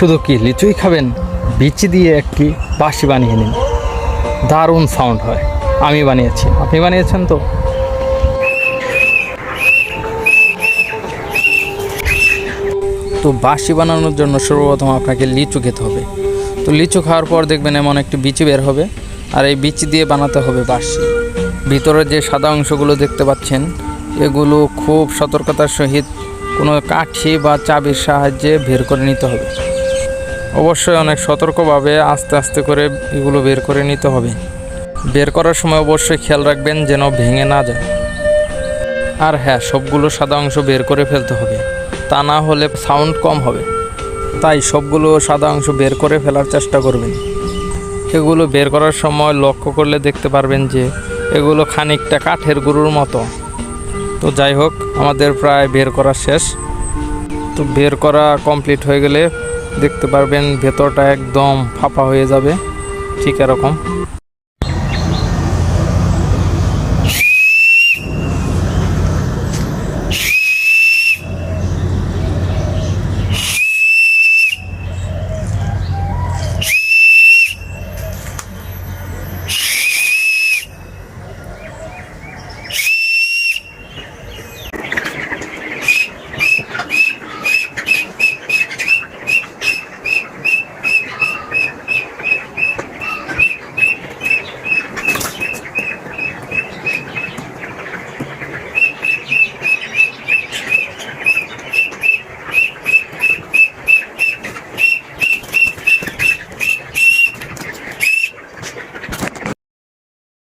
শুধু কি লিচুই খাবেন, বিচি দিয়ে একটি বাঁশি বানিয়ে নিন, দারুণ সাউন্ড হয়। আমি বানিয়েছি, আপনি বানিয়েছেন তো? তো বাঁশি বানানোর জন্য সর্বপ্রথম আপনাকে লিচু খেতে হবে। তো লিচু খাওয়ার পর দেখবেন এমন একটি বিচি বের হবে, আর এই বিচি দিয়ে বানাতে হবে বাঁশি। ভিতরে যে সাদা অংশগুলো দেখতে পাচ্ছেন, এগুলো খুব সতর্কতার সহিত কোনো কাঠি বা চাবির সাহায্যে বের করে নিতে হবে। অবশ্যই অনেক সতর্কভাবে আস্তে আস্তে করে এগুলো বের করে নিতে হবে। বের করার সময় অবশ্যই খেয়াল রাখবেন যেন ভেঙে না যায়। আর হ্যাঁ, সবগুলো সাদা অংশ বের করে ফেলতে হবে, তা না হলে সাউন্ড কম হবে। তাই সবগুলো সাদা অংশ বের করে ফেলার চেষ্টা করবেন। এগুলো বের করার সময় লক্ষ্য করলে দেখতে পারবেন যে এগুলো খানিকটা কাঠের গুঁড়োর মতো। তো যাই হোক, আমাদের প্রায় বের করা শেষ। তো বের করা কমপ্লিট হয়ে গেলে দেখতে পারবেন ভেতরটা একদম ফাঁপা হয়ে যাবে, ঠিক এরকম।